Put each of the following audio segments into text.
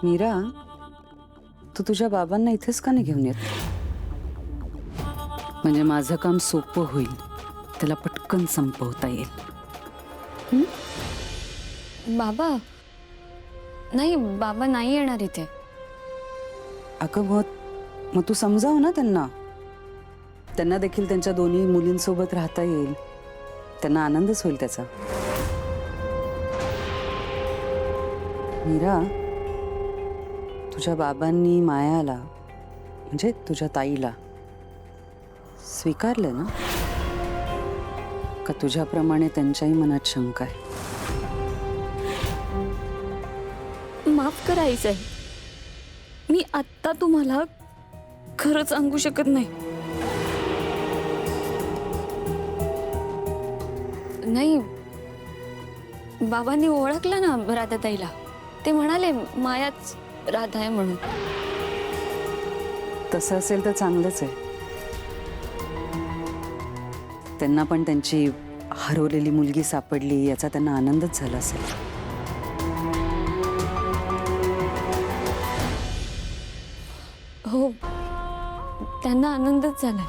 मीरा, तू तुझ्या बाबांना इथेच का नाही घेऊन येत? म्हणजे माझं काम सोपं होईल, त्याला पटकन संपवता येईल. बाबा नाही, बाबा नाही येणार इथे. अगं मग तू समजाव ना त्यांना. त्यांना देखील त्यांच्या दोन्ही मुलींसोबत राहता येईल, त्यांना आनंदच होईल त्याचा. मीरा, तुझ्या बाबांनी मायाला म्हणजे तुझ्या ताईला स्वीकारलं ना? का तुझ्याप्रमाणे त्यांच्याही मनात शंका आहे? माफ करा आईसाहेब, मी आत्ता तुम्हाला खरं सांगू शकत नाही. नाही, बाबांनी ओळखलं ना राधाताईला, ते म्हणाले मायाच राधा आहे म्हणून. तसं असेल तर चांगलंच आहे. त्यांना पण त्यांची हरवलेली मुलगी सापडली याचा त्यांना आनंदच झाला असेल. हो, त्यांना आनंदच झाला.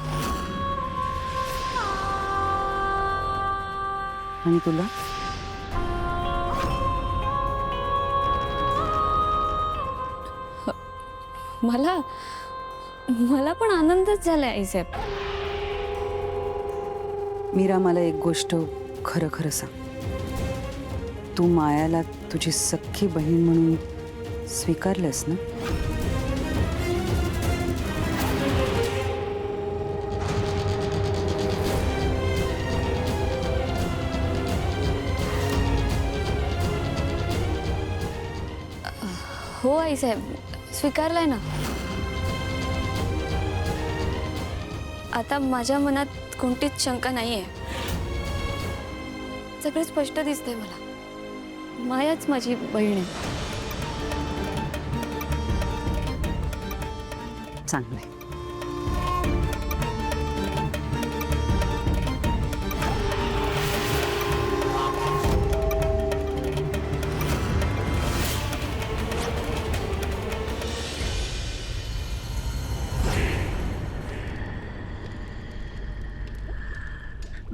आणि तुला? मला पण आनंदच झालाय आईसाहेब. मीरा, मला एक गोष्ट खरं खरं सांग. तू मायाला तुझी सख्खी बहीण म्हणून स्वीकारलंस ना? हो आईसाहेब, स्वीकारलाय ना. आता माझ्या मनात कोणतीच शंका नाहीये. सगळं स्पष्ट दिसतंय मला. मायाच माझी बहीण आहे. चांगलंय.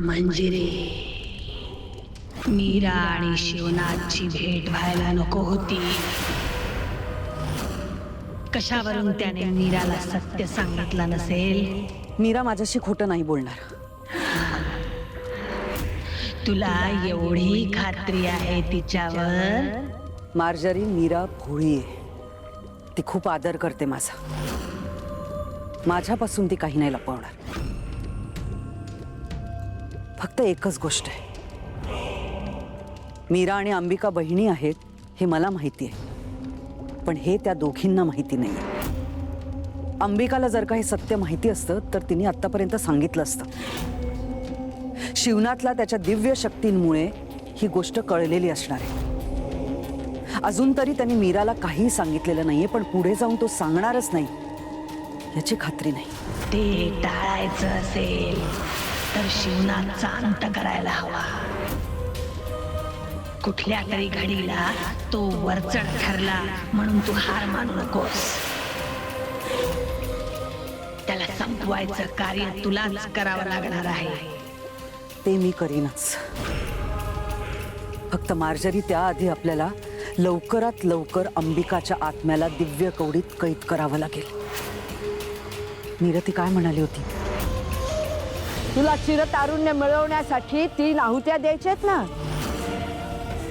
मंजिरे, मीरा आणि शिवनाथची भेट व्हायला नको होती. कशावरून त्याने मीराला सत्य सांगितलं नसेल? मीरा माझ्याशी खोटं नाही बोलणार. तुला एवढी खात्री आहे तिच्यावर? मार्जरी, मीरा भोळी आहे. ती खूप आदर करते माझा. माझ्यापासून ती काही नाही लपवणार. फक्त एकच गोष्ट आहे, मीरा आणि अंबिका बहिणी आहेत हे मला माहिती आहे, पण हे त्या दोघींना माहिती नाही. अंबिकाला जर का हे सत्य माहिती असतं तर तिने आत्तापर्यंत सांगितलं असतं. शिवनाथला त्याच्या दिव्य शक्तींमुळे ही गोष्ट कळलेली असणार आहे. अजून तरी त्यांनी मीराला काही सांगितलेलं नाहीये, पण पुढे जाऊन तो सांगणारच नाही याची खात्री नाही. ते टाळायचं असेल तर शिवनाथचा अंत करायला हवा. कुठल्या तरी घडीला तो वरचढ ठरला म्हणून तू हार मानू नकोस. त्याला संपवायचं कार्य तुलाच करावं लागणार आहे. ते मी करीनच. फक्त मार्जरी, त्याआधी आपल्याला लवकरात लवकर अंबिकाच्या आत्म्याला दिव्य कवडीत कैद करावं लागेल. मीरा, ती काय म्हणाली होती? तुला चिरतारुण्य मिळवण्यासाठी 3 आहुत्या द्यायच्यात ना.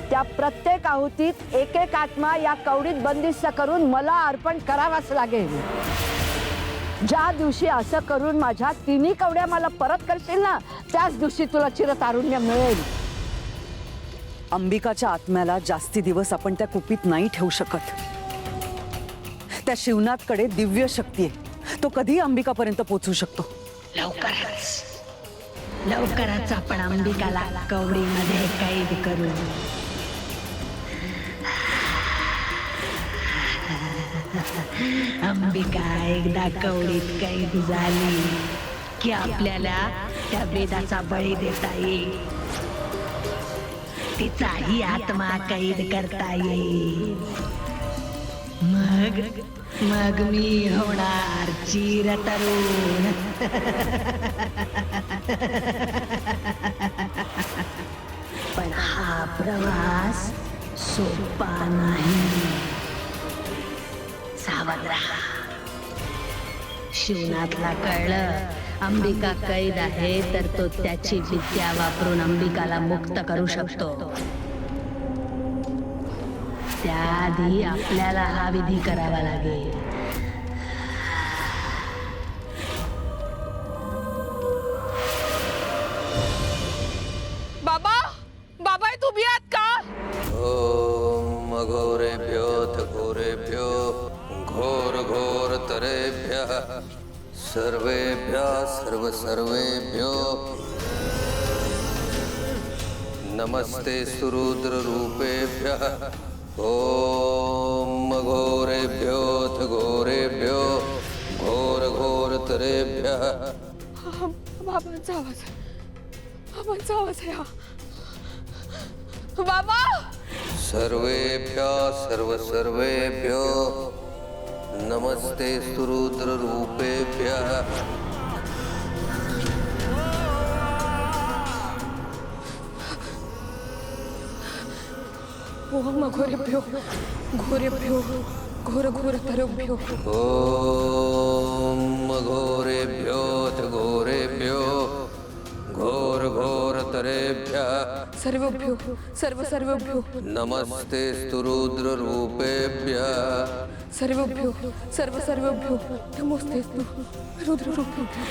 त्या प्रत्येक आहुतीत एक एक आत्मा या कवडीत बंदिस्त करून मला अर्पण करावाच लागेल. ज्या दिवशी असं करून माझ्या 3 कवड्या मला परत करशील ना, त्याच दिवशी तुला चिरतारुण्य मिळेल. अंबिकाच्या आत्म्याला जास्ती दिवस आपण त्या कुपीत नाही ठेवू शकत. त्या शिवनाथकडे दिव्य शक्ती आहे. तो कधी अंबिकापर्यंत पोहोचू शकतो. लवकरच आपण अंबिकाला कवडीमध्ये कैद करू. अंबिका एकदा कवडीत कैद झाली की आपल्याला त्या वेदाचा बळी देता येईल. तिचाही आत्मा कैद करता येईल. मग मग मी होणार चिरतरुण. पण हा प्रवास सोपा नाही. सावध राहा. शिवनाथला कळलं अंबिका कैद आहे तर तो त्याची विद्या वापरून अंबिकाला मुक्त करू शकतो. त्याआधी आपल्याला हा विधी करावा लागेल. बाबा बाबा तुम्ही आहात का? ओम घोरेभ्योऽथ घोरेभ्यो घोर घोर तरेभ्यः सर्वेभ्यः सर्व सर्वेभ्यो नमस्ते सुरुद्र रूपेभ्यः. ओम घोरेभ्योऽथ घोरेभ्यो घोर घोर तरेभ्यः. बाबांचा आवाज आहे हा. बाबा सर्वेभ्यः सर्व सर्वेभ्यो नमस्ते सुरुद्र रूपेभ्यः. ओम घोरेभ्यो घोरेभ्यो घोर घोर तरेभ्यो. ओम घोरेभ्योऽथ घोरेभ्यो घोर घोर तरेभ्यः सर्वभ्यो सर्व सर्वभ्यो नमस्ते सुरुद्र रूपेभ्यः. सर्वभ्यो सर्व सर्वभ्यो नमस्ते रुद्ररूपेभ्यो.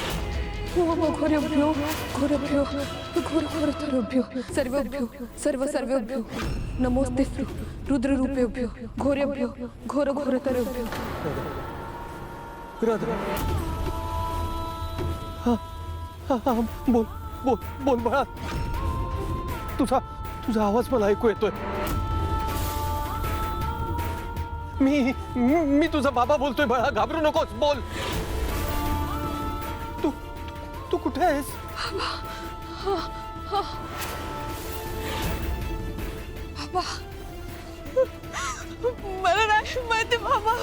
ओम घोरेभ्यो घोरेभ्यो घोर घोर तरेभ्यो सर्वभ्यो सर्व सर्वभ्यो नमस्ते रुद्ररूपेभ्यो घोरेभ्यो घोर घोर तरेभ्यो. राधा बोल बोल बोल बाळा. तुझा तुझा आवाज मला ऐकू येतोय. मी तुझा बाबा बोलतोय बाळा. घाबरू नकोस. बोल. तू तू कुठे आहेस? मला नाही माहिती बाबा.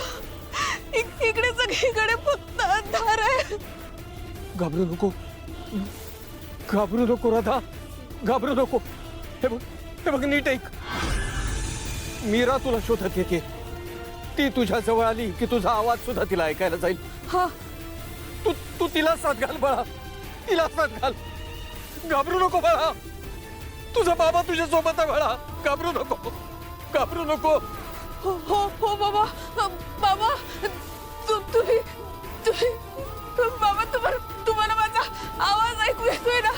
इकडे सगळीकडे फक्त अंधार आहे. घाबरू नको. घाबरू नको राधा. घाबरू नको. हे बघ नीट ऐक. मीरा तुला शोधत येते. ती तुझ्या जवळ आली की तुझा आवाज सुद्धा तिला ऐकायला जाईल. हा तू तिला साथ घाल बाळा. तिला साथ घाल. घाबरू नको बाळा. तुझा बाबा तुझ्या सोबत आहे बाळा. घाबरू नको. घाबरू नको. हो हो हो बाबा. बाबा तुम्ही बाबा तुम्हाला माझा आवाज ऐकू येतोय ना?